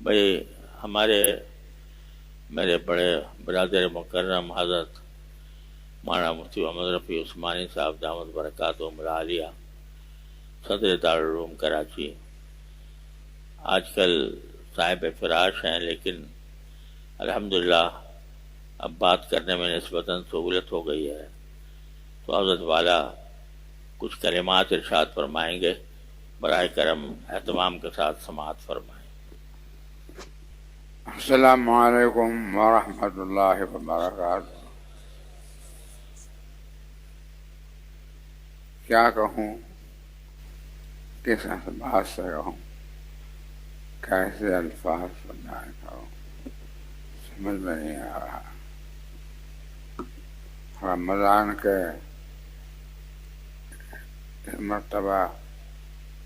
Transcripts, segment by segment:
بھائی ہمارے میرے بڑے برادر مکرم حضرت مولانا مفتی محمد رفیع عثمانی صاحب دامت برکاتہم العالیہ صدر دارالعلوم کراچی آج کل صاحب فراش ہیں، لیکن الحمدللہ اب بات کرنے میں نسبتاً سہولت ہو گئی ہے، تو حضرت والا کچھ کلمات ارشاد فرمائیں گے، براہ کرم اہتمام کے ساتھ سماعت فرمائیں۔ السلام علیکم ورحمۃ اللہ وبرکاتہ۔ کیا کہوں، کس انداز سے کہوں، کیسے الفاظ بیان کروں، سمجھ میں نہیں آ رہا۔ رمضان کے اس مرتبہ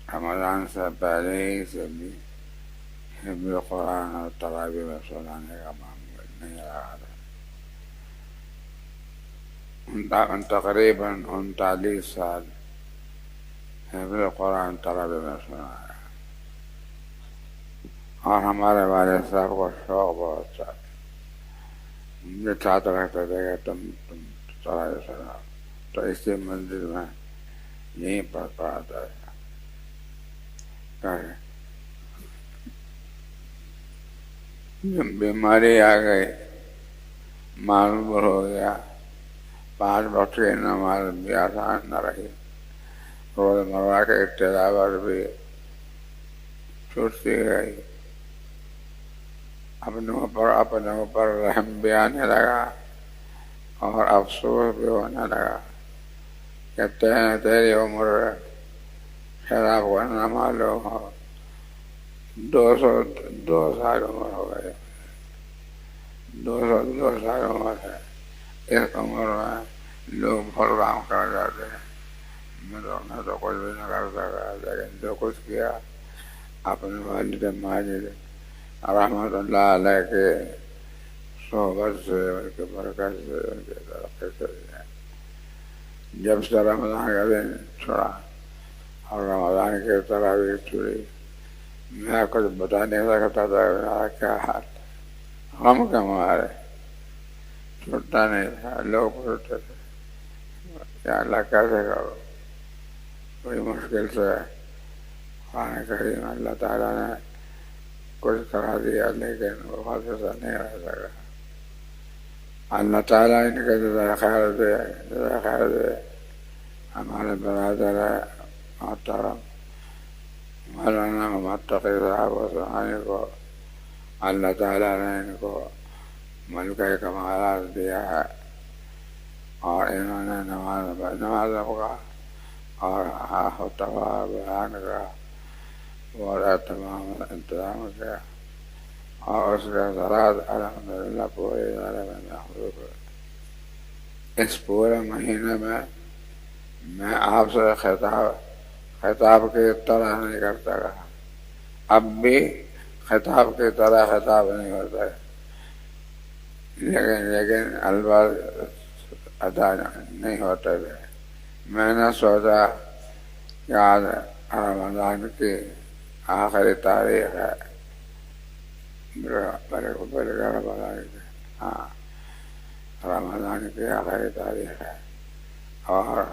رمضان سے پہلے ہی سے بھی حفظ قرآن اور تراویح میں سلانے کا معمول نہیں رہا تھا۔ تقریباً 39 سال حفظ قرآن تراویح میں سنا ہے، اور ہمارے والد صاحب کو شوق بہت تھا، مجھے ساتھ رکھتے تھے کہ تم تراویح سنا، تو اسی مسجد میں یہیں پر پڑھاتا ہے۔ بیماری آ گئی، معذور ہو گیا، 5 وقت کی نماز بھی آسان نہ رہی، روز مرہ کے تلاوت بھی چھوٹتی گئی، اپنے اوپر رحم بھی آنے لگا اور افسوس بھی ہونے لگا کہ تیری عمر شراب کو نہ معلوم ہو، 202 سال عمر ہو گئی، 202 سال عمر ہے۔ اس عمر میں لوگ بہت کام کر جاتے ہیں، میں تو کچھ بھی نہ کر سکا، لیکن جو کچھ کیا اپنے والد ماجد رحمت اللہ علیہ کے صحبت سے، ان کے برکت سے، ان کے ترقی سے ہے۔ جب سے رمضان کا دن چھڑا اور رمضان کی تراویح چھڑی، میں کچھ بتا نہیں سکتا تھا میرا کیا حال، غم کے مارے چھوٹتا نہیں تھا۔ لوگ پوچھتے تھے کہ اللہ کیسے کرو، بڑی مشکل سے قرآن کریم اللہ تعالیٰ نے کچھ کرا دیا، لیکن وہ حادثہ نہیں رہ سکا۔ اللہ تعالیٰ ان کے جزائے خیر دے، جزائے خیر دے۔ ہمارے برادر محترم مولانا محمد تقی صاحب عثمانی کو اللہ تعالیٰ نے ان کو ملکہ کمالات دیا ہے، اور انہوں نے نمازوں کا اور خطبہ بیان کا بہت تمام انتظام کیا، اور اس کے اثرات الحمدللہ پورے ادارے میں محفوظ ہوئے۔ اس پورے مہینے میں آپ سے خطاب کی طرح نہیں کرتا رہا، اب بھی خطاب کی طرح خطاب نہیں ہوتا ہے، لیکن الفاظ ادا نہیں ہوتے تھے۔ میں نے سوچا کہ آج رمضان کی آخری تاریخ ہے، ہاں رمضان کی آخری تاریخ ہے، اور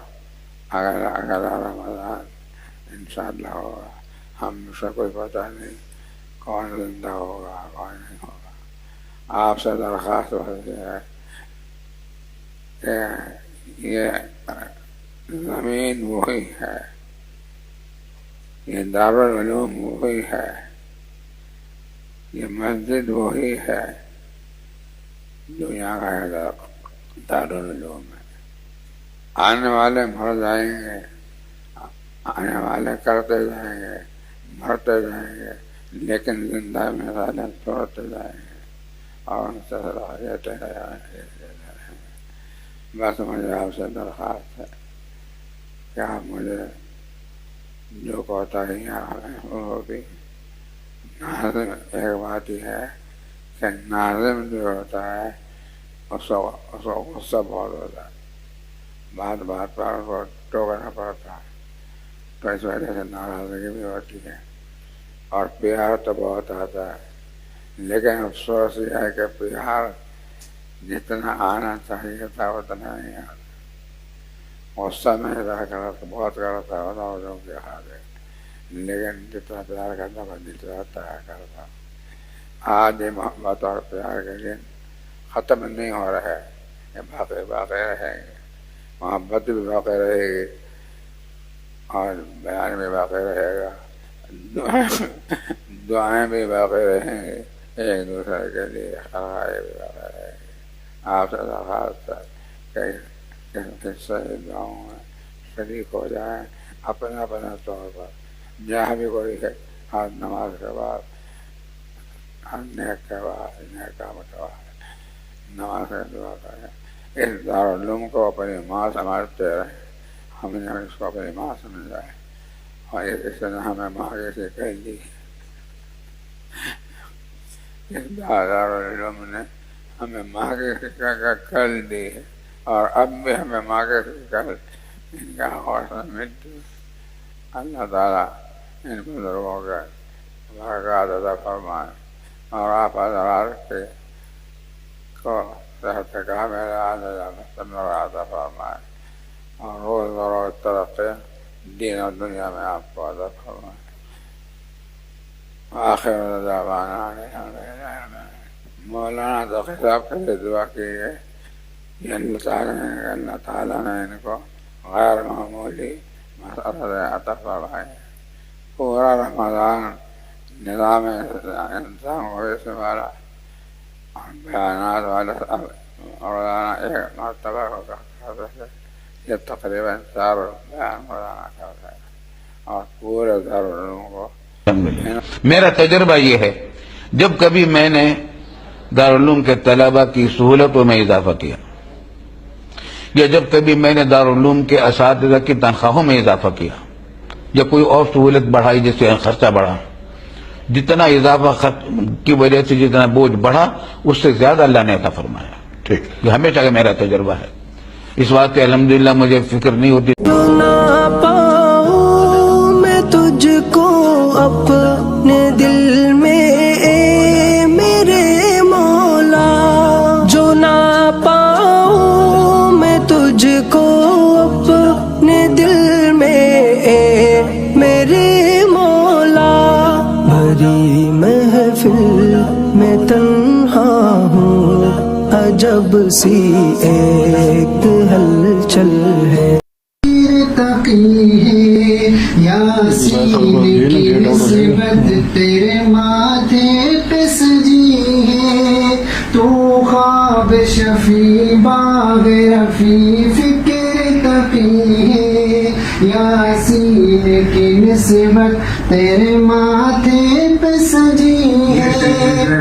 اگلا رمضان انشاءاللہ ہوگا۔ ہم سے کوئی پتہ نہیں کون زندہ ہوگا کون نہیں ہوگا۔ آپ سے درخواست ہوتی ہے کہ یہ زمین وہی ہے، یہ دارالعلوم وہی ہے، یہ مسجد وہی ہے جو یہاں کا دارالعلوم ہے۔ آنے والے مر جائیں گے، آنے والے کرتے جائیں گے، مرتے جائیں گے، لیکن زندہ مثالیں چھوڑتے جائیں گے اور ان سے صلاحیتیں جائیں گے۔ بس مجھے آپ سے درخواست ہے کہ آپ مجھے جو کوتاہیاں ہمیں ہوگی، ناظم ایک بات ہی ہے کہ ناظم جو ہوتا ہے اس کو غصہ بہت ہوتا ہے، بات بات پر اس کو ٹوکنا پڑتا ہے، تو اس وجہ سے ناراضگی بھی ہوتی ہے، اور پیار تو بہت آتا ہے، لیکن افسوس یہ ہے کہ پیار جتنا آنا چاہیے تھا اتنا نہیں آتا. غصہ میں رہا کرتا بہت کرتا لوگوں کے حال ہے، لیکن جتنا پیار کرتا میں جتنا طے کرتا. آج یہ محبت اور پیار کے دن ختم نہیں ہو رہے، یہ باقی رہیں گے. محبت بھی باقی رہے گی اور بیان بھی باقی رہے گا، دعائیں بھی باقی رہیں گی، ایک دوسرے کے لیے خرائے بھی باقی رہے گی. آپ سے درخواست ہے کہ قصے دعاؤں میں شریک ہو جائیں اپنے اپنے طور پر. جہاں بھی کوئی ہے ہر نماز کے بعد، ہر نیک کے بعد، نیک کام کے بعد نماز سے دعا کریں. اس دارالعلوم کو اپنی ماں سمجھتے رہیں، ہم نے اس کو اپنی ماں سمجھا ہے اور اس نے ہمیں ماں جیسے کہہ دی. اس دارالعلوم نے ہمیں ماں کے کر دی ہے اور اب بھی ہمیں ماں کے کر. ان کا حوصلہ ملتی. اللہ تعالیٰ ان بزرگوں کے برکات عطا فرمائے اور آپ حضرات کے کو صحت کامل عطا فرمائے اور روز بروز ترقی دین اور دنیا میں آپ کو عطا فرمائے. آخر دعوانا مولانا تقی صاحب کے لیے دعا کیجیے کہ اللہ تعالیٰ نے ان کو غیر معمولی مسئلہ عطا فرمائے. پورا رمضان نظام انسان کو اس والا اور بیانات والا روزانہ ایک مرتبہ کو کرتے تھے. یہ تقریباً 4 بیان روزانہ کرتے ہیں اور پورے دارالعلوم کو. میرا تجربہ یہ ہے جب کبھی میں نے دارالعلوم کے طلبہ کی سہولتوں میں اضافہ کیا یا جب کبھی میں نے دارالعلوم کے اساتذہ کی تنخواہوں میں اضافہ کیا یا کوئی اور سہولت بڑھائی جیسے خرچہ بڑھا، جتنا اضافہ کی وجہ سے جتنا بوجھ بڑھا اس سے زیادہ اللہ نے عطا فرمایا. ٹھیک، یہ ہمیشہ کا میرا تجربہ ہے. اس بات کے الحمدللہ مجھے فکر نہیں ہوتی. میں تجھ کو اپنے دل میں اے میرے مولا، جو نہ پاؤں میں تجھ کو اپنے دل میں اے میرے مولا. بھری محفل میں تنہا ہوں، عجب سی ایک ہلچل ہے. یاسین کی نسبت تیرے ماتھے پہ سجی ہے، تو خواب شفیع باغ رفیع فکر تقی ہے. یاسین کی نسبت تیرے ماتھے پہ سجی ہے،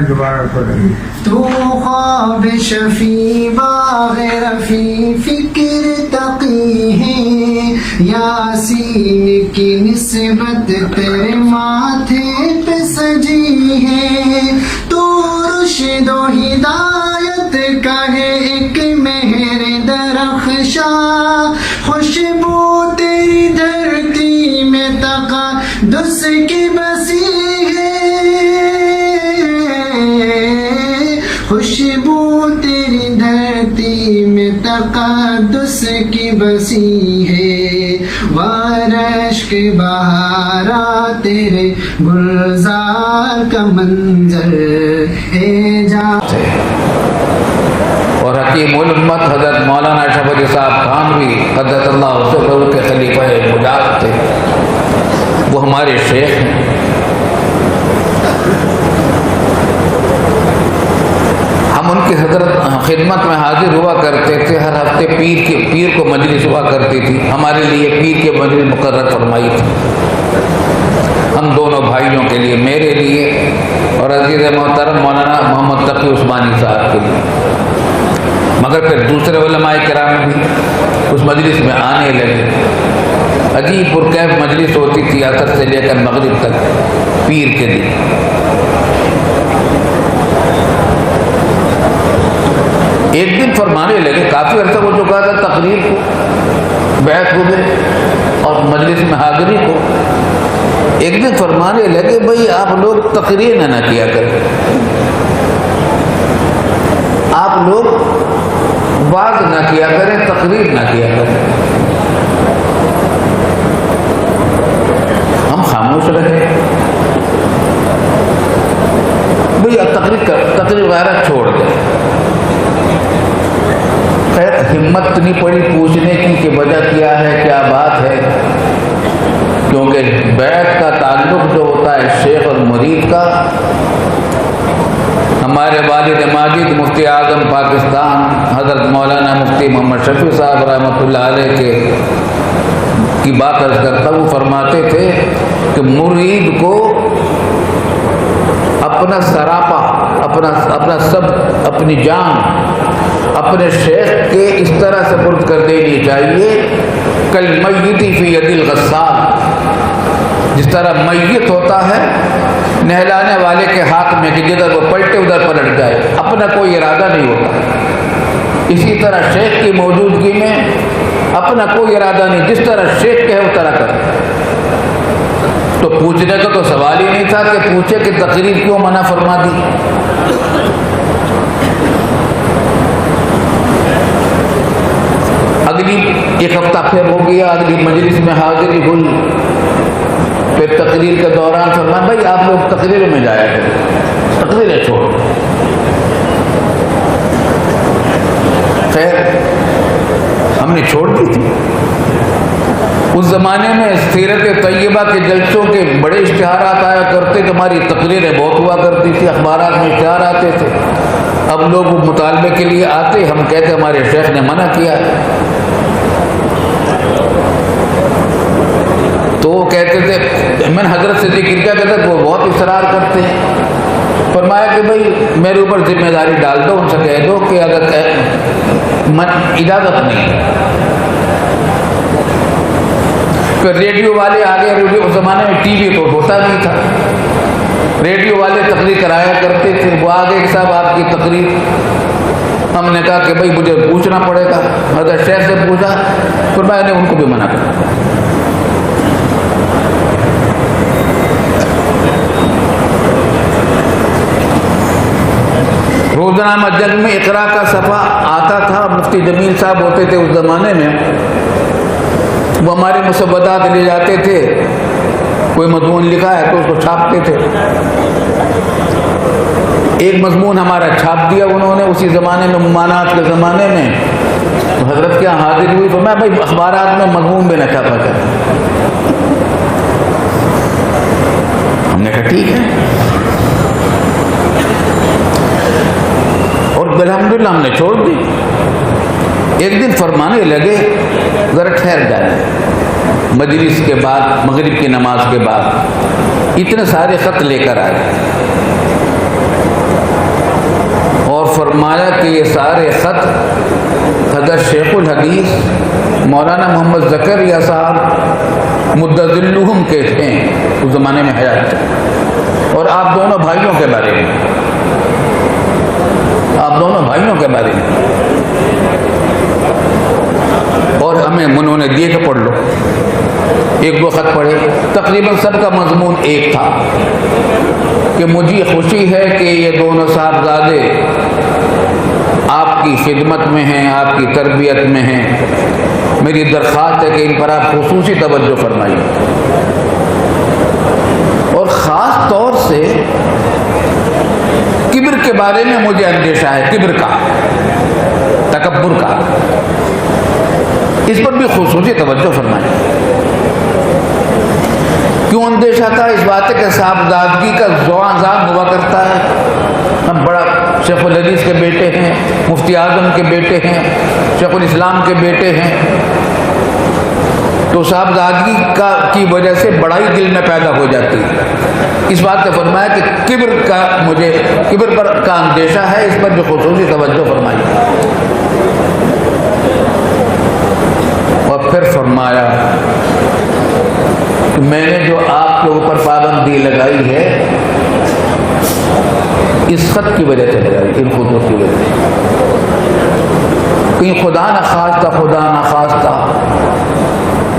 تو خواب شفیع باغ رفیع فکر تقی ہے. یاسین کی نسبت تیرے ماتھے پہ سجی ہے، تو رشد و ہدایت کا ہے ایک مہر درخشاں. خوشبو تیری دھرتی میں تقدس کی بسی ہے، خوشبو تیری دھرتی میں تقدس کی بسی ہے. وارش کے بہارا تیرے گلزار کا منظر ہے جا. اور حکیم الامت حضرت مولانا اشرف علی صاحب تھانوی قدس اللہ سرہ کے خلیفہ مجاہد تھے. وہ ہمارے شیخ ہیں. ہم ان کی حضرت خدمت میں حاضر ہوا کرتے تھے. ہر ہفتے پیر کو مجلس ہوا کرتی تھی. ہمارے لیے پیر کے مجلس مقرر فرمائی تھی، ہم دونوں بھائیوں کے لیے، میرے لیے اور عزیز محترم مولانا محمد تقی عثمانی صاحب کے لیے. مگر پھر دوسرے علماء کرام بھی اس مجلس میں آنے لگے. عجیب پرکیف مجلس ہوتی تھی عصر سے لے کر مغرب تک پیر کے لیے. ایک دن فرمانے لگے، کافی عرصہ ہو چکا تھا تقریر کو، بیعت ہو گئے اور مجلس میں حاضری کو. ایک دن فرمانے لگے بھئی آپ لوگ تقریر نہ کیا کریں. آپ لوگ واعظ نہ کیا کریں، تقریر نہ کیا کریں، ہم خاموش رہے. بھئی تقریر وغیرہ چھوڑ دیں. خیر ہمت نہیں پڑی پوچھنے کی کہ وجہ کیا ہے، کیا بات ہے، کیونکہ بیعت کا تعلق جو ہوتا ہے شیخ اور مرید کا، ہمارے والد ماجد مفتی اعظم پاکستان حضرت مولانا مفتی محمد شفیع صاحب رحمۃ اللہ علیہ کی بات عرض کرتا، وہ فرماتے تھے کہ مرید کو اپنا سراپا، اپنا سب، اپنی جان اپنے شیخ کے اس طرح سپرد کر دینی چاہیے کالمیت فی ید الغسال، جس طرح میت ہوتا ہے نہلانے والے کے ہاتھ میں کہ جدھر وہ پلٹے ادھر پلٹ جائے، اپنا کوئی ارادہ نہیں ہوتا. اسی طرح شیخ کی موجودگی میں اپنا کوئی ارادہ نہیں، جس طرح شیخ کہے اس طرح کرے. تو پوچھنے کا تو سوال ہی نہیں تھا کہ پوچھے کہ تقریر کیوں منع فرما دی. اگلی ایک ہفتہ پھر ہو گیا، اگلی مجلس میں حاضری ہوئی، پھر تقریر کے دوران فرمایا بھائی آپ لوگ تقریر میں جایا کریں، تقریریں چھوڑو. خیر ہم نے چھوڑ دی تھی. اس زمانے میں سیرت طیبہ کے جلسوں کے بڑے اشتہارات آیا کرتے تھے، ہماری تقریریں بہت ہوا کرتی تھی، اخبارات میں اشتہار آتے تھے. اب لوگ مطالبے کے لیے آتے، ہم کہتے ہمارے شیخ نے منع کیا. تو وہ کہتے تھے، میں نے حضرت سے ذکر کیا، کہتے وہ بہت اصرار کرتے ہیں. فرمایا کہ بھائی میرے اوپر ذمہ داری ڈال دو، ان سے کہہ دو کہ اگر اجازت نہیں. پھر ریڈیو والے آگے، ریڈیو اس زمانے میں ٹی وی تو ہوتا نہیں تھا، ریڈیو والے تقریر کرایا کرتے تھے. وہ آگے کہ صاحب آپ کی تقریر. ہم نے کہا کہ بھائی مجھے پوچھنا پڑے گا. حضرت شیخ سے پوچھا، پھر میں نے ان کو بھی منع کیا. روزنامہ جنگ میں اقرا کا صفحہ آتا تھا، مفتی جمیل صاحب ہوتے تھے اس زمانے میں، وہ ہماری مسودات لے جاتے تھے، کوئی مضمون لکھا ہے تو اس کو چھاپتے تھے. ایک مضمون ہمارا چھاپ دیا انہوں نے اسی زمانے میں، ممانعات کے زمانے میں. تو حضرت کیا حاضر ہوئی، تو میں بھائی اخبارات میں مضمون بھی نہ چھاپا کرتا. ہم نے کہا ٹھیک ہے. اور الحمدللہ ہم نے چھوڑ دی. ایک دن فرمانے لگے ذرا ٹھہر جائیں، مجلس کے بعد، مغرب کی نماز کے بعد اتنے سارے خط لے کر آئے اور فرمایا کہ یہ سارے خط حضرت شیخ الحدیث مولانا محمد زکریا صاحب مدظلہم کے تھے، اس زمانے میں حیات تھے، اور آپ دونوں بھائیوں کے بارے میں، آپ دونوں بھائیوں کے بارے میں، اور ہمیں انہوں نے دیے کہ پڑھ لو. ایک دو خط پڑھے، تقریباً سب کا مضمون ایک تھا کہ مجھے خوشی ہے کہ یہ دونوں صاحبزادے آپ کی خدمت میں ہیں، آپ کی تربیت میں ہیں. میری درخواست ہے کہ ان پر آپ خصوصی توجہ فرمائیے، اور خاص طور سے کبر کے بارے میں مجھے اندیشہ ہے، کبر کا، تکبر کا، اس پر بھی خصوصی توجہ فرمائیں. کیوں اندیشہ تھا؟ اس بات کے صاحبزادگی کا ذوق ہوا کرتا ہے. ہم بڑا شیخ الحدیث کے بیٹے ہیں، مفتی اعظم کے بیٹے ہیں، شیخ الاسلام کے بیٹے ہیں، تو صاحبزادگی کی وجہ سے بڑائی دل میں پیدا ہو جاتی ہے. اس بات سے فرمایا کہ کبر کا، مجھے کبر پر کا اندیشہ ہے، اس پر بھی خصوصی توجہ فرمائی. اور پھر فرمایا کہ میں نے جو آپ کے اوپر پابندی لگائی ہے اس خط کی وجہ سے لگائی، ان خطوط کی وجہ سے. کہیں خدا نہ خواستہ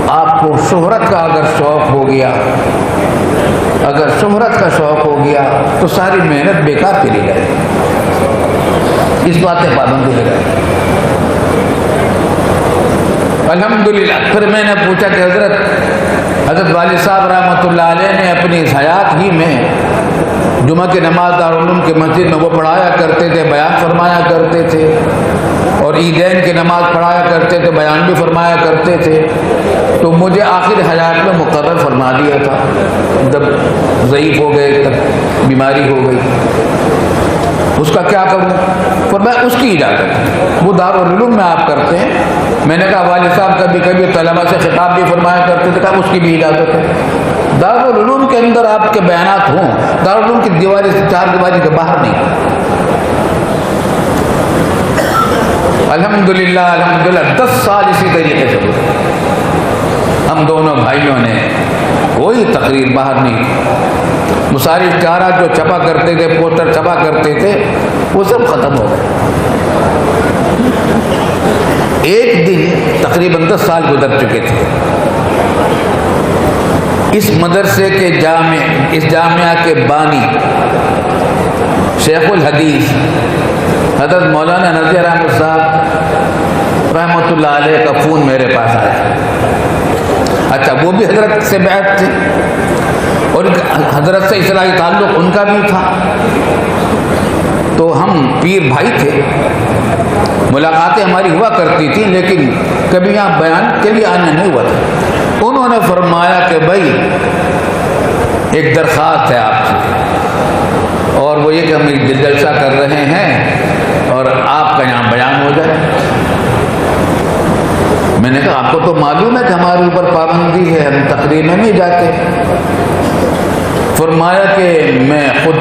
آپ کو شہرت کا اگر شوق ہو گیا، اگر شہرت کا شوق ہو گیا تو ساری محنت بیکار چلی جائے. اس بات پہ پابندی لگائی. الحمدللہ. پھر میں نے پوچھا کہ حضرت والد صاحب رحمۃ اللہ علیہ نے اپنی اس حیات ہی میں جمعہ کی نماز دارالعلوم کی مسجد میں وہ پڑھایا کرتے تھے, بیان فرمایا کرتے تھے, اور عیدین کی نماز پڑھایا کرتے تھے, بیان بھی فرمایا کرتے تھے. تو مجھے آخر حیات میں مقرر فرما دیا تھا, جب ضعیف ہو گئے, تب بیماری ہو گئی, اس کا کیا کروں؟ فرمایا اس کی اجازت, وہ دارالعلوم میں آپ کرتے ہیں. میں نے کہا والد صاحب کبھی کبھی طلبہ سے خطاب بھی فرمایا کرتے تھے, کہا اس کی بھی اجازت ہے. دارالعلوم کے اندر آپ کے بیانات ہوں, دارالعلوم کی دیواری سے, چار دیواری کے باہر نہیں. الحمدللہ الحمدللہ 10 سال اسی طریقے سے گزرے. ہم دونوں بھائیوں نے کوئی تقریر باہر نہیں. مساری چارہ جو چھپا کرتے تھے, پوسٹر چھپا کرتے تھے, وہ سب ختم ہو گئے. ایک دن تقریباً 10 سال گزر چکے تھے. اس مدرسے کے اس جامعہ کے بانی شیخ الحدیث حضرت مولانا نذیر احمد صاحب رحمۃ اللہ علیہ کا فون میرے پاس آیا. اچھا, وہ بھی حضرت سے بیعت تھے اور حضرت سے اصلاحی تعلق ان کا بھی تھا. تو ہم پیر بھائی تھے, ملاقاتیں ہماری ہوا کرتی تھیں, لیکن کبھی یہاں بیان کے لیے آنا نہیں ہوا تھا. انہوں نے فرمایا کہ بھائی ایک درخواست ہے آپ سے, اور وہ یہ کہ ہم ایک جلسہ کر رہے ہیں اور آپ کا یہاں بیان ہو جائے. میں نے کہا آپ کو تو معلوم ہے کہ ہمارے اوپر پابندی ہے, ہم تقریر میں نہیں جاتے. فرمایا کہ میں خود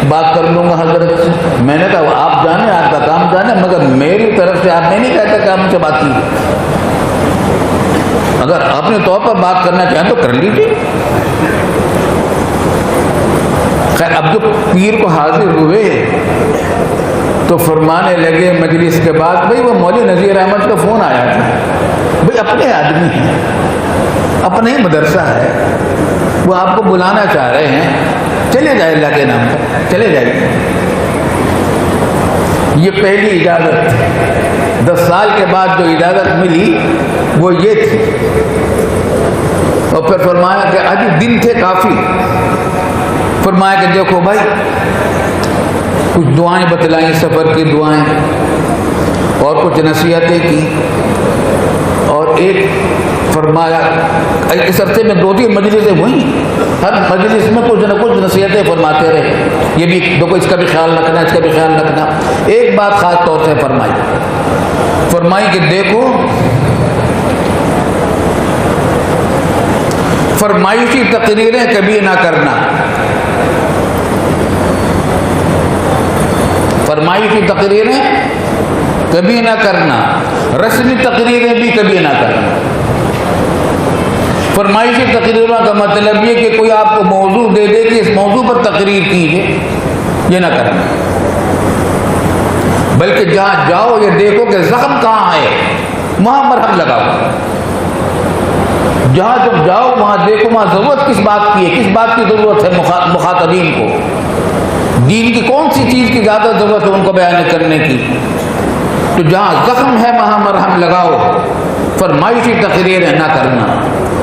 بات کر لوں گا حضرت سے. میں نے کہا آپ جانے, آپ کا کام جانے, مگر میری طرف سے آپ نے نہیں کہتا کہ آپ مجھ سے بات کی. اگر اپنے طور پر بات کرنا چاہیں تو کر لیجیے. خیر, اب جو پیر کو حاضر ہوئے تو فرمانے لگے مجلس کے بعد, بھائی وہ مولوی نذیر احمد کا فون آیا تھا, بھائی اپنے آدمی ہیں, اپنا ہی مدرسہ ہے, وہ آپ کو بلانا چاہ رہے ہیں, چلے جائے اللہ کے نام پر, چلے جائیے. یہ پہلی اجازت. 10 سال کے بعد جو اجازت ملی وہ یہ تھی. اور پھر فرمایا کہ ابھی دن تھے کافی. فرمایا کہ دیکھو بھائی, کچھ دعائیں بتلائیں, سفر کی دعائیں, اور کچھ نصیحتیں کی, اور ایک فرمایا اس عرصے میں 2-3 مجلسیں ہوئیں, ہر مجلس میں کچھ نہ کچھ نصیحتیں فرماتے رہے. یہ بھی دیکھو, اس کا بھی خیال رکھنا, اس کا بھی خیال رکھنا. ایک بات خاص طور سے فرمائی کہ دیکھو, فرمائشی تقریریں کبھی نہ کرنا, فرمائشی تقریریں کبھی نہ کرنا, رسمی تقریریں بھی کبھی نہ کرنا. فرمائشی تقریروں کا مطلب یہ کہ کوئی آپ کو موضوع دے دے کہ اس موضوع پر تقریر کیجیے, یہ نہ کرنا. بلکہ جہاں جاؤ یہ دیکھو کہ زخم کہاں ہے, وہاں مرہم لگاؤ. جہاں جب جاؤ وہاں دیکھو وہاں ضرورت کس بات کی ہے, کس بات کی ضرورت ہے مخاطبین کو, دین کی کون سی چیز کی زیادہ ضرورت ہے ان کو بیان کرنے کی. تو جہاں زخم ہے وہاں مرہم لگاؤ. فرمائشی تقریریں نہ کرنا,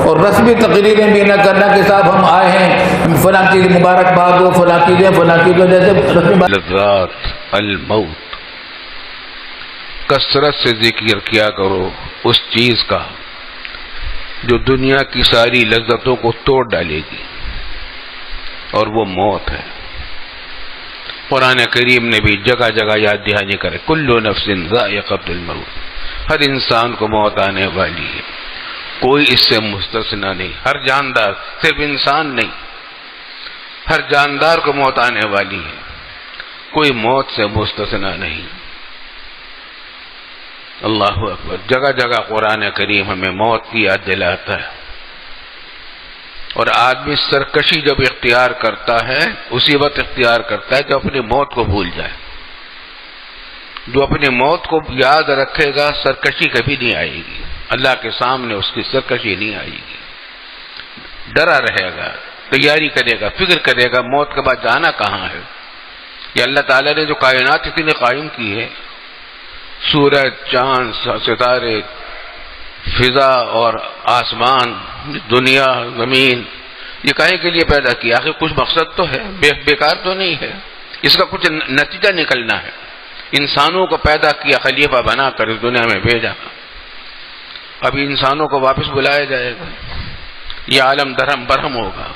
اور رسمی تقریریں بھی نہ کرنا کہ صاحب ہم آئے ہیں, فلاں چیز مبارکباد ہو, فلاں چیزیں, فلاں چیزیں, جیسے رسمی لذات الموت. کثرت سے ذکر کیا کرو اس چیز کا جو دنیا کی ساری لذتوں کو توڑ ڈالے گی, اور وہ موت ہے. قرآن کریم نے بھی جگہ جگہ یاد دہانی کرے, کل نفس ذائقۃ الموت, ہر انسان کو موت آنے والی ہے, کوئی اس سے مستثنا نہیں. ہر جاندار, صرف انسان نہیں, ہر جاندار کو موت آنے والی ہے, کوئی موت سے مستثنا نہیں. اللہ اکبر. جگہ جگہ قرآن کریم ہمیں موت کی یاد دلاتا ہے. اور آدمی سرکشی جب اختیار کرتا ہے اسی وقت اختیار کرتا ہے جب اپنی موت کو بھول جائے. جو اپنی موت کو یاد رکھے گا سرکشی کبھی نہیں آئے گی, اللہ کے سامنے اس کی سرکشی نہیں آئے گی. ڈرا رہے گا, تیاری کرے گا, فکر کرے گا موت کے بعد جانا کہاں ہے. یہ اللہ تعالیٰ نے جو کائنات اتنی قائم کی ہے، سورج، چاند، ستارے، فضا اور آسمان، دنیا، زمین، یہ کائیں کے لیے پیدا کیا؟ آخر کچھ مقصد تو ہے، بیکار تو نہیں ہے، اس کا کچھ نتیجہ نکلنا ہے۔ انسانوں کو پیدا کیا، خلیفہ بنا کر اس دنیا میں بھیجا، اب انسانوں کو واپس بلایا جائے گا، یہ عالم درہم برہم ہوگا،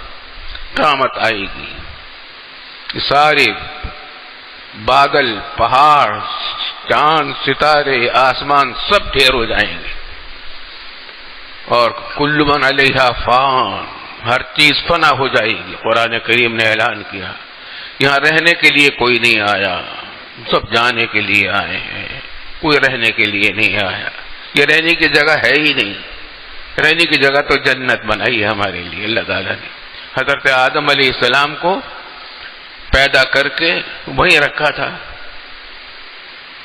قیامت آئے گی، یہ سارے بادل، پہاڑ، چاند، ستارے، آسمان سب ڈھیر ہو جائیں گے، اور کل من علیہا فان، ہر چیز فنا ہو جائے گی۔ قرآن کریم نے اعلان کیا یہاں رہنے کے لیے کوئی نہیں آیا، سب جانے کے لیے آئے ہیں، کوئی رہنے کے لیے نہیں آیا، یہ رہنے کی جگہ ہے ہی نہیں، رہنے کی جگہ تو جنت بنائی ہے ہمارے لیے اللہ تعالیٰ نے۔ حضرت آدم علیہ السلام کو پیدا کر کے وہیں رکھا تھا،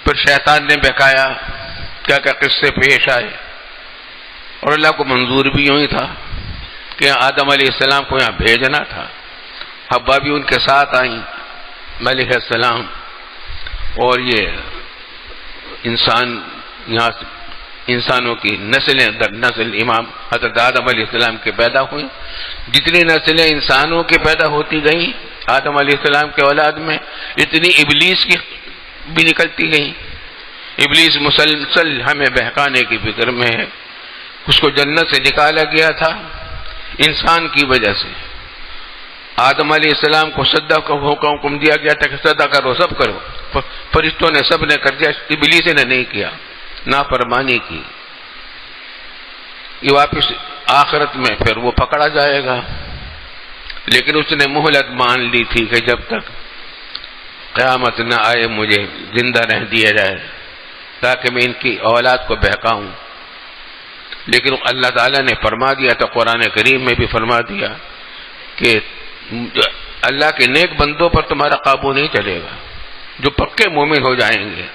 پھر شیطان نے بہکایا، کیا کیا قصے پیش آئے، اور اللہ کو منظور بھی یوں ہی تھا کہ آدم علیہ السلام کو یہاں بھیجنا تھا، حوا بھی ان کے ساتھ آئیں علیہ السلام، اور یہ یہاں انسانوں کی نسلیں در نسل امام حضرت آدم علیہ السلام کے پیدا ہوئیں۔ جتنی نسلیں انسانوں کے پیدا ہوتی گئیں آدم علیہ السلام کے اولاد میں، اتنی ابلیس کی بھی نکلتی گئیں۔ ابلیس مسلسل ہمیں بہکانے کی فکر میں ہے، اس کو جنت سے نکالا گیا تھا انسان کی وجہ سے۔ آدم علیہ السلام کو سجدہ کا حکم دیا گیا تھا کہ سجدہ کرو، سب کرو، فرشتوں نے سب نے کر دیا، ابلیس نے نہیں کیا، نافرمانی کی۔ یہ واپس آخرت میں پھر وہ پکڑا جائے گا، لیکن اس نے مہلت مان لی تھی کہ جب تک قیامت نہ آئے مجھے زندہ رہ دیا جائے تاکہ میں ان کی اولاد کو بہکاؤں۔ لیکن اللہ تعالیٰ نے فرما دیا تھا، قرآن کریم میں بھی فرما دیا کہ اللہ کے نیک بندوں پر تمہارا قابو نہیں چلے گا، جو پکے مومن ہو جائیں گے،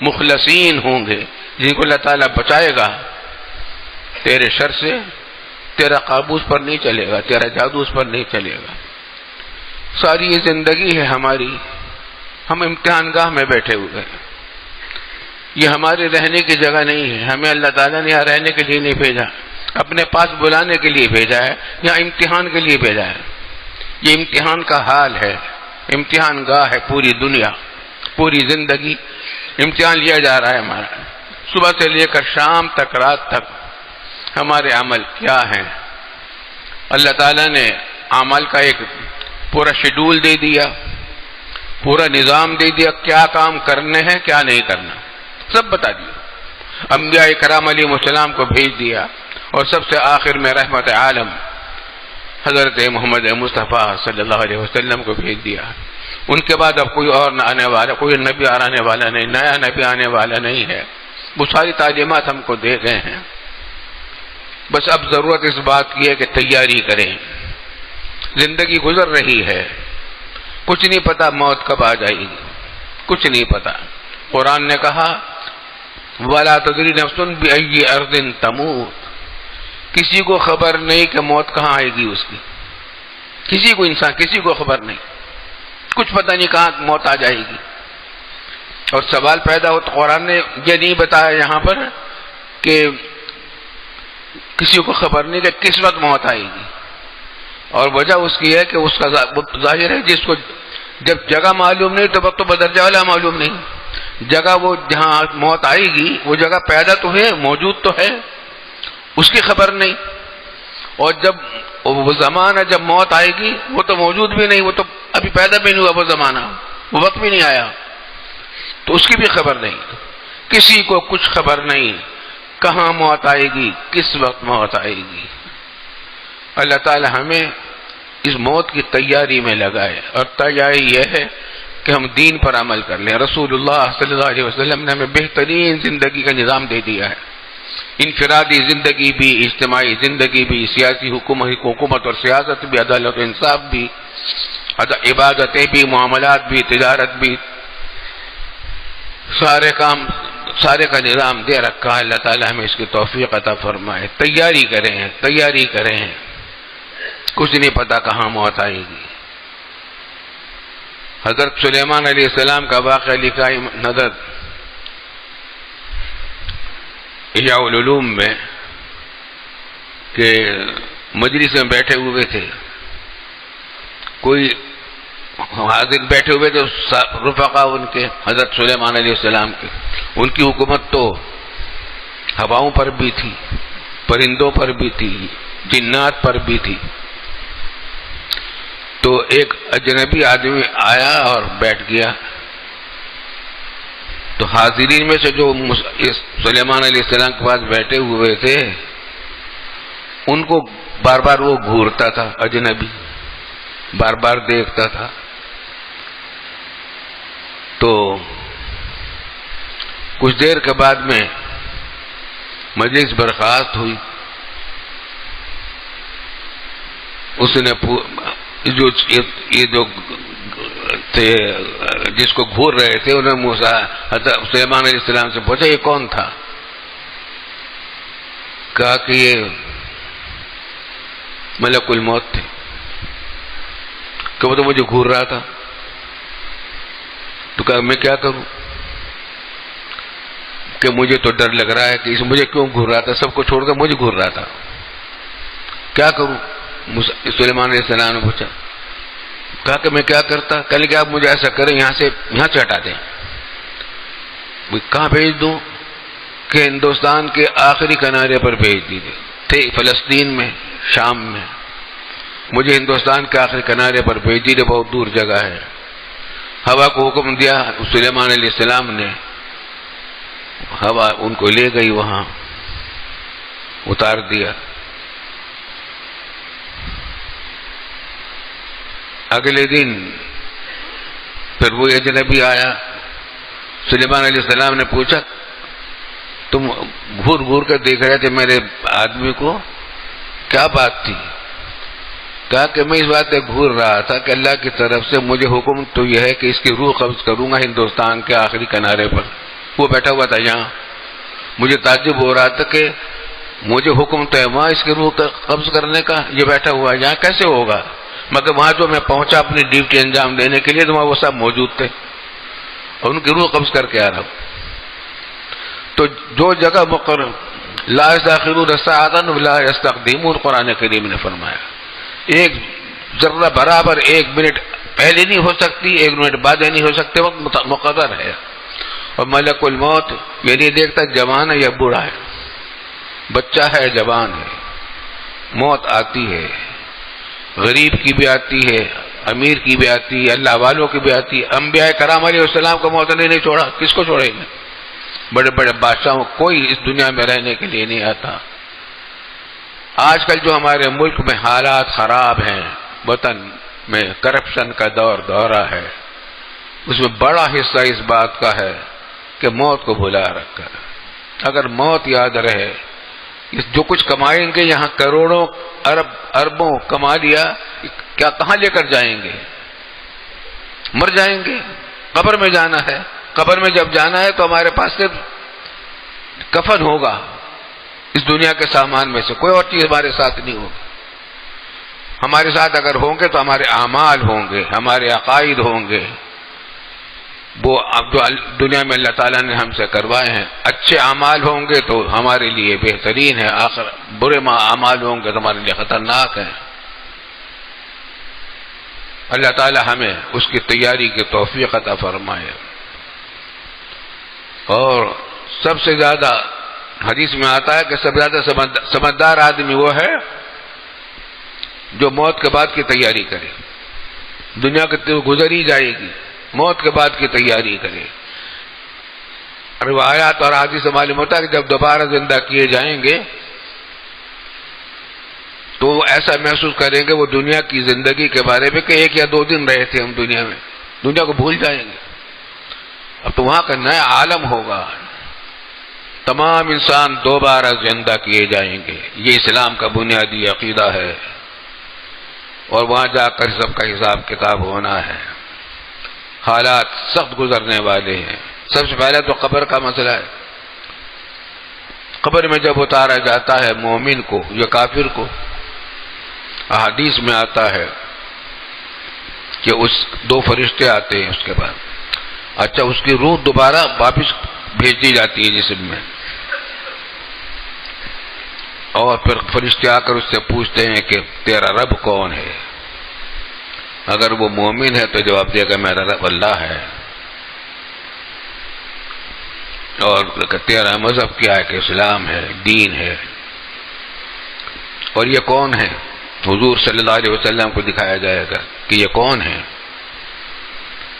مخلصین ہوں گے، جن کو اللہ تعالیٰ بچائے گا تیرے شر سے، تیرا قابو اس پر نہیں چلے گا، تیرا جادو اس پر نہیں چلے گا۔ ساری یہ زندگی ہے ہماری، ہم امتحان گاہ میں بیٹھے ہوئے ہیں، یہ ہمارے رہنے کی جگہ نہیں ہے، ہمیں اللہ تعالیٰ نے یہاں رہنے کے لیے نہیں بھیجا، اپنے پاس بلانے کے لیے بھیجا ہے، یہاں امتحان کے لیے بھیجا ہے۔ یہ امتحان کا حال ہے، امتحان گاہ ہے، پوری دنیا، پوری زندگی امتحان لیا جا رہا ہے ہمارا، صبح سے لے کر شام تک، رات تک ہمارے عمل کیا ہیں۔ اللہ تعالیٰ نے عمل کا ایک پورا شیڈول دے دیا، پورا نظام دے دیا، کیا کام کرنے ہیں کیا نہیں کرنا، سب بتا دیا۔ انبیاء کرام علیہ السلام کو بھیج دیا، اور سب سے آخر میں رحمت عالم حضرت محمد مصطفیٰ صلی اللہ علیہ وسلم کو بھیج دیا۔ ان کے بعد اب کوئی اور نہ آنے والا، کوئی نبی آنے والا نہیں، نیا نبی آنے والا نہیں ہے، وہ ساری تعلیمات ہم کو دے گئے ہیں، بس اب ضرورت اس بات کی ہے کہ تیاری کریں۔ زندگی گزر رہی ہے، کچھ نہیں پتا موت کب آ جائے گی، کچھ نہیں پتا۔ قرآن نے کہا وَلَا تَدْرِي نَفْسٌ بِأَيِّ أَرْضٍ تَمُوتُ، کسی کو خبر نہیں کہ موت کہاں آئے گی اس کی، کسی کو، انسان کسی کو خبر نہیں، کچھ پتہ نہیں کہاں موت آ جائے گی۔ اور سوال پیدا ہو تو قرآن نے یہ نہیں بتایا یہاں پر کہ کسی کو خبر نہیں کہ کس وقت موت آئے گی، اور وجہ اس کی ہے کہ اس کا ظاہر ہے جس کو جب جگہ معلوم نہیں تو وقت بدرجہ والا معلوم نہیں، جگہ وہ جہاں موت آئے گی وہ جگہ پیدا تو ہے، موجود تو ہے، اس کی خبر نہیں، اور جب وہ زمانہ جب موت آئے گی وہ تو موجود بھی نہیں، وہ تو ابھی پیدا بھی نہیں ہوا، وہ زمانہ، وہ وقت بھی نہیں آیا، تو اس کی بھی خبر نہیں، کسی کو کچھ خبر نہیں کہاں موت آئے گی، کس وقت موت آئے گی۔ اللہ تعالی ہمیں اس موت کی تیاری میں لگائے، اور تیاری یہ ہے کہ ہم دین پر عمل کر لیں۔ رسول اللہ صلی اللہ علیہ وسلم نے ہمیں بہترین زندگی کا نظام دے دیا ہے، انفرادی زندگی بھی، اجتماعی زندگی بھی، سیاسی حکومت اور سیاست بھی، عدالت و انصاف بھی، عبادتیں بھی، معاملات بھی، تجارت بھی، سارے کام، سارے کا نظام دے رکھا ہے۔ اللہ تعالی ہمیں اس کی توفیق عطا فرمائے۔ تیاری کریں، تیاری کریں، کچھ نہیں پتا کہاں موت آئے گی۔ حضرت سلیمان علیہ السلام کا واقعہ لکھا ہے حضرت احیاء العلوم میں کہ مجلس میں بیٹھے ہوئے تھے، کوئی حاضر بیٹھے ہوئے تھے رفقا ان کے حضرت سلیمان علیہ السلام کے، ان کی حکومت تو ہواؤں پر بھی تھی، پرندوں پر بھی تھی، جنات پر بھی تھی. تو ایک اجنبی آدمی آیا اور بیٹھ گیا. تو حاضرین میں سے جو سلیمان علیہ السلام کے پاس بیٹھے ہوئے تھے ان کو بار بار وہ گھورتا تھا، اجنبی بار بار دیکھتا تھا. تو کچھ دیر کے بعد میں مجلس برخاست ہوئی. اس نے یہ جو تھے جس کو گھور رہے تھے انہوں نے حضرت سلیمان علیہ السلام سے پوچھا یہ کون تھا؟ کہا کہ یہ ملک الموت تھے، کہ وہ تو مجھے گھور رہا تھا. تو کہا میں کیا کروں کہ مجھے تو ڈر لگ رہا ہے کہ مجھے کیوں گھور رہا تھا، سب کو چھوڑ کر مجھے گھور رہا تھا، کیا کروں؟ سلیمان علیہ السلام نے پوچھا. کہا کہ میں کیا کرتا؟ کل کہ آپ مجھے ایسا کریں یہاں سے ہٹا دیں. کہاں بھیج دوں؟ کہ ہندوستان کے آخری کنارے پر بھیج دیجیے. تھے فلسطین میں، شام میں. مجھے ہندوستان کے آخری کنارے پر بھیج دیجیے، بہت دور جگہ ہے. ہوا کو حکم دیا، سلیمان علیہ السلام نے، ہوا ان کو لے گئی، وہاں اتار دیا. اگلے دن پھر وہ اجنبی آیا. سلیمان علیہ السلام نے پوچھا تم گھور گھور کر دیکھ رہے تھے میرے آدمی کو، کیا بات تھی؟ کہا کہ میں اس بات سے گھور رہا تھا کہ اللہ کی طرف سے مجھے حکم تو یہ ہے کہ اس کی روح قبض کروں گا ہندوستان کے آخری کنارے پر. وہ بیٹھا ہوا تھا یہاں. مجھے تعجب ہو رہا تھا کہ مجھے حکم تو ہے وہاں اس کی روح قبض کرنے کا، یہ بیٹھا ہوا ہے یہاں کیسے ہوگا؟ مگر وہاں جو میں پہنچا اپنی ڈیوٹی انجام دینے کے لیے تو وہاں وہ سب موجود تھے اور ان کی روح قبض کر کے آ رہا ہوں. تو جو جگہ مقرر لا یستأخرون ساعۃ ولا یستقدمون، قرآن کریم نے فرمایا ایک ذرہ برابر ایک منٹ پہلے نہیں ہو سکتی، ایک منٹ بعد نہیں ہو سکتے، وقت مقرر ہے. اور ملک الموت یہ نہیں دیکھتا جوان ہے یا بوڑھا ہے، بچہ ہے جوان ہے. موت آتی ہے، غریب کی بھی آتی ہے، امیر کی بھی آتی ہے، اللہ والوں کی بھی آتی ہے. انبیاء کرام علیہ السلام کو موت نے نہیں چھوڑا، کس کو چھوڑیں گے؟ بڑے بڑے بادشاہوں کوئی اس دنیا میں رہنے کے لیے نہیں آتا. آج کل جو ہمارے ملک میں حالات خراب ہیں، وطن میں کرپشن کا دورہ ہے، اس میں بڑا حصہ اس بات کا ہے کہ موت کو بھلا رکھا. اگر موت یاد رہے، جو کچھ کمائیں گے یہاں کروڑوں اربوں کما لیا، کیا کہاں لے کر جائیں گے؟ مر جائیں گے، قبر میں جانا ہے. قبر میں جب جانا ہے تو ہمارے پاس صرف کفن ہوگا، اس دنیا کے سامان میں سے کوئی اور چیز ہمارے ساتھ نہیں ہوگی. ہمارے ساتھ اگر ہوں گے تو ہمارے اعمال ہوں گے، ہمارے عقائد ہوں گے، وہ اب جو دنیا میں اللہ تعالیٰ نے ہم سے کروائے ہیں. اچھے اعمال ہوں گے تو ہمارے لیے بہترین ہے، آخر برے اعمال ہوں گے تو ہمارے لیے خطرناک ہیں. اللہ تعالیٰ ہمیں اس کی تیاری کی توفیق عطا فرمائے. اور سب سے زیادہ حدیث میں آتا ہے کہ سب سے زیادہ سمجھدار آدمی وہ ہے جو موت کے بعد کی تیاری کرے. دنیا کی گزر ہی جائے گی، موت کے بعد کی تیاری کرے. روایات اور حدیث سے معلوم ہوتا ہے کہ جب دوبارہ زندہ کیے جائیں گے تو وہ ایسا محسوس کریں گے وہ دنیا کی زندگی کے بارے میں کہ ایک یا 2 دن رہے تھے ہم دنیا میں، دنیا کو بھول جائیں گے. اب تو وہاں کا نیا عالم ہوگا، تمام انسان دوبارہ زندہ کیے جائیں گے. یہ اسلام کا بنیادی عقیدہ ہے، اور وہاں جا کر سب کا حساب کتاب ہونا ہے. حالات سخت گزرنے والے ہیں. سب سے پہلے تو قبر کا مسئلہ ہے. قبر میں جب اتارا جاتا ہے مومن کو یا کافر کو، احادیث میں آتا ہے کہ اس 2 فرشتے آتے ہیں اس کے بعد. اچھا اس کی روح دوبارہ واپس بھیج دی جاتی ہے جسم میں، اور پھر فرشتے آ کر اس سے پوچھتے ہیں کہ تیرا رب کون ہے. اگر وہ مومن ہے تو جواب دے گا میرا رب اللہ ہے. اور تیرا مذہب کیا ہے کہ اسلام ہے، دین ہے. اور یہ کون ہے؟ حضور صلی اللہ علیہ وسلم کو دکھایا جائے گا کہ یہ کون ہے.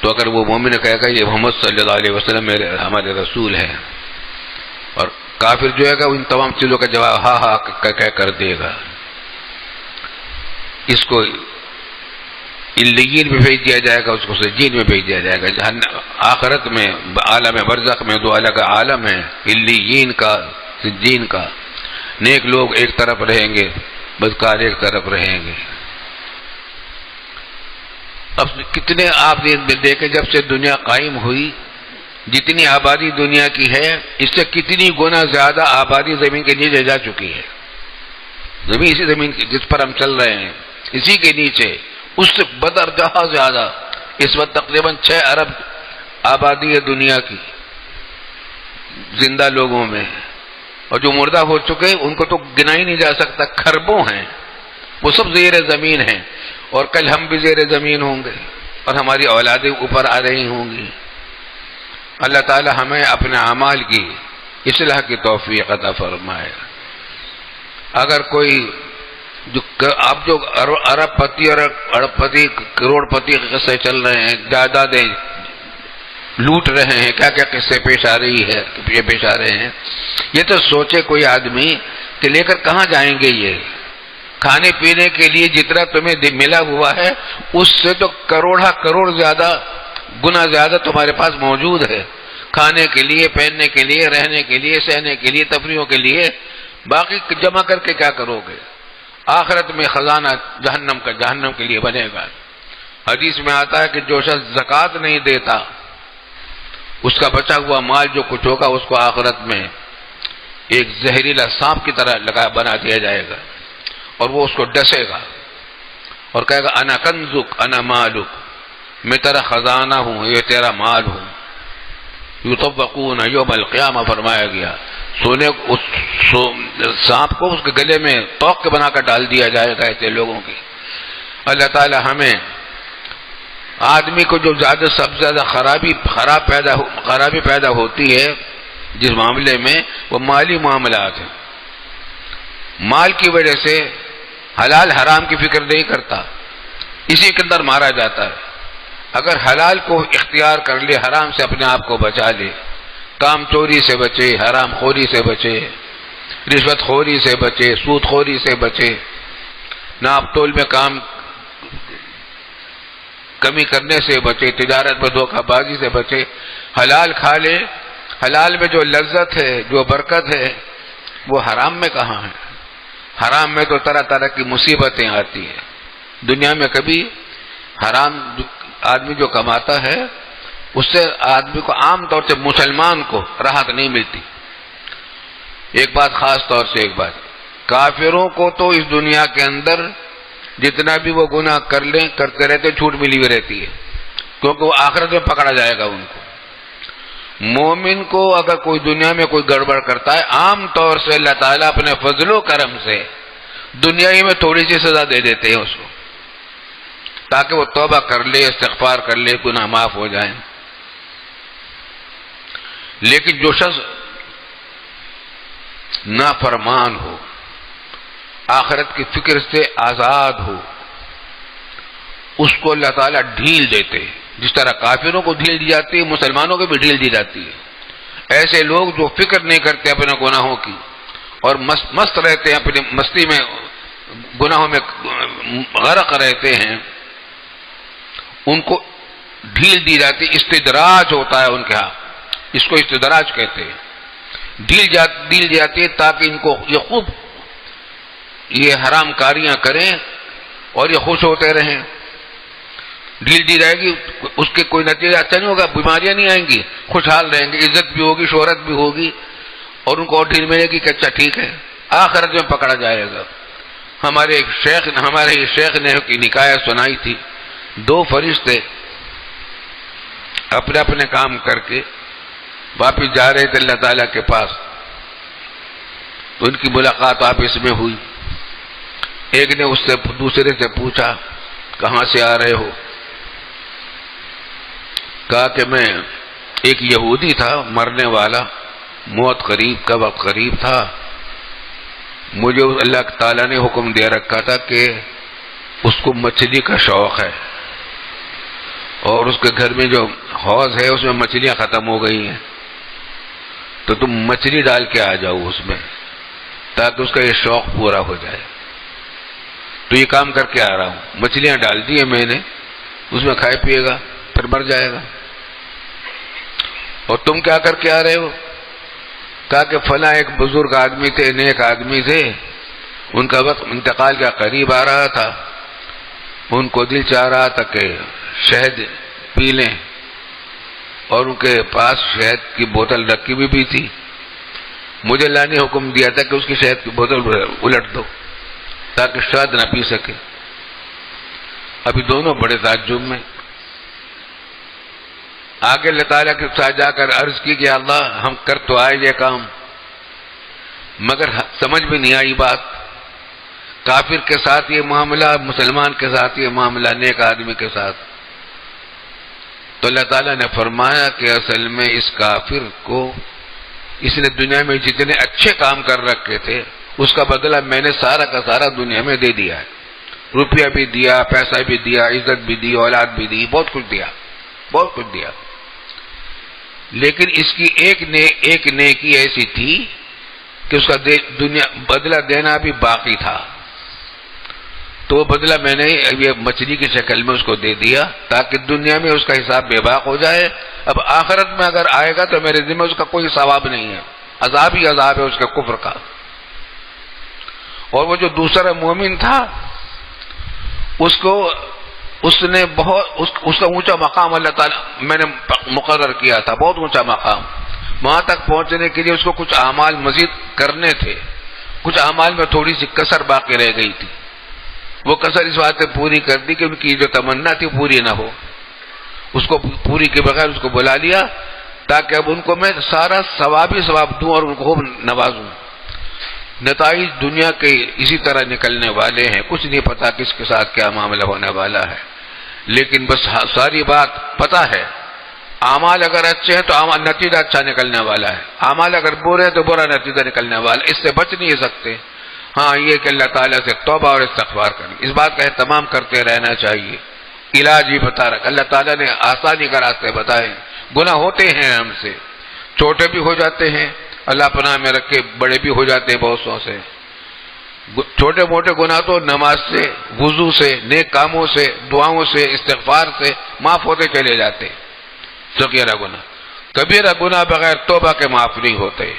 تو اگر وہ مومن کہے گا یہ محمد صلی اللہ علیہ وسلم ہمارے رسول ہیں، اور کافر جو ہے گا ان تمام چیزوں کا جواب ہاں ہاں کہہ کر دے گا. اس کو علیین میں بھیج دیا جائے گا، اس کو سجین میں بھیج دیا جائے گا. آخرت میں عالم برزخ میں 2 الگ عالم ہیں، علیین کا، سجین کا. نیک لوگ ایک طرف رہیں گے، بدکار ایک طرف رہیں گے. اب کتنے آپ نے دیکھے جب سے دنیا قائم ہوئی، جتنی آبادی دنیا کی ہے اس سے کتنی گنا زیادہ آبادی زمین کے نیچے جا چکی ہے. زمین اسی زمین جس پر ہم چل رہے ہیں اسی کے نیچے اس سے بدرجہ زیادہ اس وقت تقریباً 6 ارب آبادی ہے دنیا کی زندہ لوگوں میں، اور جو مردہ ہو چکے ان کو تو گنا ہی نہیں جا سکتا، خربوں ہیں. وہ سب زیر زمین ہیں، اور کل ہم بھی زیر زمین ہوں گے اور ہماری اولادیں اوپر آ رہی ہوں گی. اللہ تعالی ہمیں اپنے اعمال کی اصلاح کی توفیق عطا فرمائے. اگر کوئی اب جو ارب پتی اور ارب پتی کروڑ پتی کے قصے چل رہے ہیں، جائیدادیں لوٹ رہے ہیں، کیا کیا قصے پیش آ رہی ہے، یہ پیش آ رہے ہیں. یہ تو سوچے کوئی آدمی کہ لے کر کہاں جائیں گے. یہ کھانے پینے کے لیے جتنا تمہیں ملا ہوا ہے اس سے تو کروڑ زیادہ گنا زیادہ تمہارے پاس موجود ہے، کھانے کے لیے، پہننے کے لیے، رہنے کے لیے، سہنے کے لیے، تفریحوں کے لیے. باقی جمع کر کے کیا کرو گے؟ آخرت میں خزانہ جہنم کا جہنم کے لیے بنے گا. حدیث میں آتا ہے کہ جو شخص زکوٰۃ نہیں دیتا اس کا بچا ہوا مال جو کچھ ہوگا اس کو آخرت میں ایک زہریلا سانپ کی طرح بنا دیا جائے گا، اور وہ اس کو ڈسے گا اور کہے گا انا کنزک انا مالک، میں تیرا خزانہ ہوں، یہ تیرا مال ہوں. یطوقون یوم القیامہ فرمایا گیا. سونے اس سانپ کو اس کے گلے میں توق کے بنا کر ڈال دیا جائے گا ایسے لوگوں کی. اللہ تعالی ہمیں آدمی کو جو زیادہ سب سے زیادہ خرابی پیدا ہوتی ہے جس معاملے میں وہ مالی معاملات ہیں. مال کی وجہ سے حلال حرام کی فکر نہیں کرتا، اسی کے اندر مارا جاتا ہے. اگر حلال کو اختیار کر لے، حرام سے اپنے آپ کو بچا لے، کام چوری سے بچے، حرام خوری سے بچے، رشوت خوری سے بچے، سود خوری سے بچے، ناپ تول میں کام کمی کرنے سے بچے، تجارت میں دھوکہ بازی سے بچے، حلال کھا لے. حلال میں جو لذت ہے، جو برکت ہے، وہ حرام میں کہاں ہے؟ حرام میں تو طرح طرح کی مصیبتیں آتی ہیں. دنیا میں کبھی حرام آدمی جو کماتا ہے اس سے آدمی کو عام طور سے مسلمان کو راحت نہیں ملتی. ایک بات خاص طور سے ایک بات، کافروں کو تو اس دنیا کے اندر جتنا بھی وہ گناہ کرتے رہتے چھوٹ ملی ہوئی رہتی ہے، کیونکہ وہ آخرت میں پکڑا جائے گا ان کو. مومن کو اگر کوئی دنیا میں کوئی گڑبڑ کرتا ہے عام طور سے اللہ تعالیٰ اپنے فضل و کرم سے دنیا ہی میں تھوڑی سی سزا دے دیتے ہیں اس کو، تاکہ وہ توبہ کر لے، استغفار کر لے، گناہ معاف ہو جائیں. لیکن جو شخص نافرمان ہو، آخرت کی فکر سے آزاد ہو، اس کو اللہ تعالیٰ ڈھیل دیتے ہیں. جس طرح کافروں کو ڈھیل دی جاتی ہے مسلمانوں کو بھی ڈھیل دی جاتی ہے. ایسے لوگ جو فکر نہیں کرتے اپنے گناہوں کی اور مست رہتے ہیں، اپنی مستی میں گناہوں میں غرق رہتے ہیں، ان کو ڈھیل دی جاتی. استدراج ہوتا ہے ان کے ہاں، اس کو استدراج کہتے ہیں. ڈھیل جاتی ہے تاکہ ان کو یہ خوب یہ حرام کاریاں کریں اور یہ خوش ہوتے رہیں. ڈھیل دی جائے گی اس کے کوئی نتیجہ اچھا نہیں ہوگا، بیماریاں نہیں آئیں گی، خوشحال رہیں گے، عزت بھی ہوگی، شہرت بھی ہوگی، اور ان کو اور ڈھیل ملے گی کہ اچھا ٹھیک ہے آخرت میں پکڑا جائے گا. ہمارے شیخ نے کی نکایت سنائی تھی دو فرشتے اپنے اپنے کام کر کے واپس جا رہے تھے اللہ تعالیٰ کے پاس، تو ان کی ملاقات آپس میں ہوئی. ایک نے اس سے دوسرے سے پوچھا کہاں سے آ رہے ہو؟ کہا کہ میں ایک یہودی تھا مرنے والا، موت قریب کا وقت قریب تھا، مجھے اللہ تعالیٰ نے حکم دے رکھا تھا کہ اس کو مچھلی کا شوق ہے، اور اس کے گھر میں جو حوض ہے اس میں مچھلیاں ختم ہو گئی ہیں، تو تم مچھلی ڈال کے آ جاؤ اس میں، تاکہ اس کا یہ شوق پورا ہو جائے. تو یہ کام کر کے آ رہا ہوں. مچھلیاں ڈال دی ہیں میں نے، اس میں کھائے پیے گا پھر مر جائے گا. اور تم کیا کر کے آ رہے ہو؟ کہا کہ فلاں ایک بزرگ آدمی تھے، نیک آدمی تھے، ان کا وقت انتقال کا قریب آ رہا تھا، ان کو دل چاہ رہا تھا کہ شہد پی لیں، اور ان کے پاس شہد کی بوتل رکھی ہوئی بھی تھی. مجھے اللہ نے حکم دیا تھا کہ اس کی شہد کی بوتل الٹ دو تاکہ شہد نہ پی سکے. ابھی دونوں بڑے تعجب میں. آگے اللہ تعالیٰ کے ساتھ جا کر عرض کی کہ اللہ ہم کر تو آئے یہ کام، مگر سمجھ میں نہیں آئی بات. کافر کے ساتھ یہ معاملہ، مسلمان کے ساتھ یہ معاملہ، نیک آدمی کے ساتھ. تو اللہ تعالیٰ نے فرمایا کہ اصل میں اس کافر کو، اس نے دنیا میں جتنے اچھے کام کر رکھے تھے اس کا بدلہ میں نے سارا کا سارا دنیا میں دے دیا ہے. روپیہ بھی دیا، پیسہ بھی دیا، عزت بھی دی، اولاد بھی دی، بہت کچھ دیا، بہت کچھ دیا. لیکن اس کی ایک نیکی ایسی تھی کہ اس کا دنیا بدلہ دینا بھی باقی تھا. تو وہ بدلہ میں نے یہ مچھلی کی شکل میں اس کو دے دیا تاکہ دنیا میں اس کا حساب بے باک ہو جائے. اب آخرت میں اگر آئے گا تو میرے ذمہ اس کا کوئی ثواب نہیں ہے، عذاب ہی عذاب ہے اس کے کفر کا. اور وہ جو دوسرا مومن تھا اس نے بہت اس کا اونچا مقام اللہ تعالیٰ میں نے مقرر کیا تھا، بہت اونچا مقام. وہاں تک پہنچنے کے لیے اس کو کچھ اعمال مزید کرنے تھے، کچھ اعمال میں تھوڑی سی کسر باقی رہ گئی تھی. وہ کسر اس بات سے پوری کر دی کہ ان کی جو تمنا تھی پوری نہ ہو. اس کو پوری کے بغیر اس کو بلا لیا تاکہ اب ان کو میں سارا ثواب ہی ثواب دوں اور ان کو خوب نوازوں. نتائج دنیا کے اسی طرح نکلنے والے ہیں، کچھ نہیں پتا کس کے ساتھ کیا معاملہ ہونے والا ہے. لیکن بس ساری بات پتا ہے، اعمال اگر اچھے ہیں تو نتیجہ اچھا نکلنے والا ہے، اعمال اگر برے ہیں تو برا نتیجہ نکلنے والا ہے. اس سے بچ نہیں سکتے. ہاں یہ کہ اللہ تعالیٰ سے توبہ اور استغفار کریں، اس بات کا اہتمام کرتے رہنا چاہیے. علاج بھی بتا رکھا، اللہ تعالیٰ نے آسانی کا راستے بتائے. گناہ ہوتے ہیں ہم سے، چھوٹے بھی ہو جاتے ہیں، اللہ پناہ میں رکھے، بڑے بھی ہو جاتے ہیں بہت سو سے. چھوٹے موٹے گناہ تو نماز سے، وضو سے، نیک کاموں سے، دعاؤں سے، استغفار سے معاف ہوتے چلے جاتے. صغیرہ گناہ، کبیرہ گناہ بغیر توبہ کے معاف نہیں ہوتے،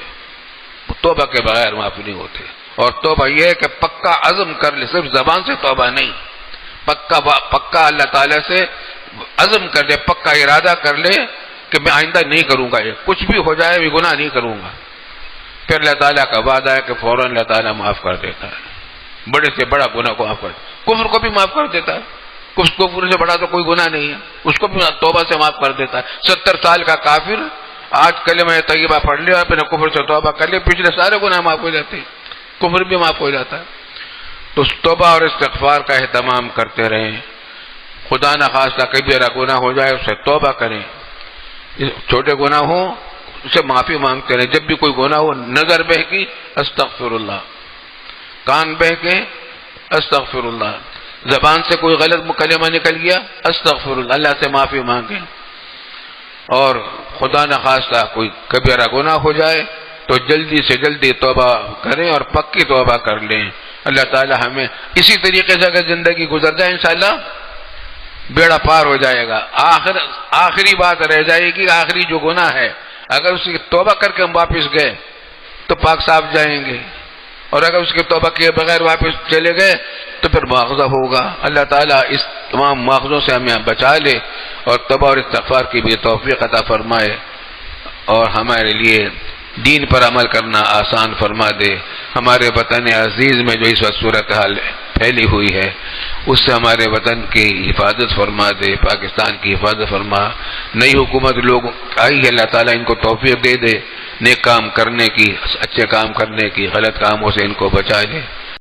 توبہ کے بغیر معاف نہیں ہوتے. اور توبہ یہ ہے کہ پکا عزم کر لے، صرف زبان سے توبہ نہیں، پکا اللہ تعالیٰ سے عزم کر لے، پکا ارادہ کر لے کہ میں آئندہ نہیں کروں گا، یہ کچھ بھی ہو جائے بھی گناہ نہیں کروں گا. پھر اللہ تعالیٰ کا وعدہ ہے کہ فوراً اللہ تعالیٰ معاف کر دیتا ہے، بڑے سے بڑا گناہ کو معاف کر دیتا ہے. کفر کو بھی معاف کر دیتا ہے، کفر سے بڑا تو کوئی گناہ نہیں ہے، اس کو بھی توبہ سے معاف کر دیتا ہے. 70 سال کا کافر آج کلمہ طیبہ پڑھ لیا، اپنے کفر سے توبہ کر لیا، پچھلے سارے گناہ معاف ہو جاتے ہیں، کفر بھی معاف ہو جاتا ہے. تو توبہ اور استغفار کا اہتمام کرتے رہیں. خدا نہ خواستہ کبیرہ گناہ ہو جائے اس سے توبہ کریں، چھوٹے گناہ ہوں اسے معافی مانگتے رہیں. جب بھی کوئی گناہ ہو، نظر بہکی استغفر اللہ، کان بہکے استغفر اللہ، زبان سے کوئی غلط کلمہ نکل گیا استغفر اللہ، اللہ سے معافی مانگیں. اور خدا نہ خواستہ کوئی کبیرہ گناہ ہو جائے تو جلدی سے جلدی توبہ کریں اور پکی توبہ کر لیں. اللہ تعالی ہمیں اسی طریقے سے اگر زندگی گزر جائے انشاءاللہ بیڑا پار ہو جائے گا. آخری بات رہ جائے گی، آخری جو گناہ ہے اگر اس کی توبہ کر کے ہم واپس گئے تو پاک صاف جائیں گے، اور اگر اس کی توبہ کیے بغیر واپس چلے گئے تو پھر مواخذہ ہوگا. اللہ تعالیٰ اس تمام مواخذوں سے ہمیں بچا لے اور توبہ اور استغفار کی بھی توفیق عطا فرمائے، اور ہمارے لیے دین پر عمل کرنا آسان فرما دے. ہمارے وطن عزیز میں جو اس وقت صورتحال ہے پھیلی ہوئی ہے، اس سے ہمارے وطن کی حفاظت فرما دے، پاکستان کی حفاظت فرما۔ نئی حکومت لوگ آئی ہے، اللہ تعالیٰ ان کو توفیق دے دے نیک کام کرنے کی، اچھے کام کرنے کی، غلط کاموں سے ان کو بچا لے۔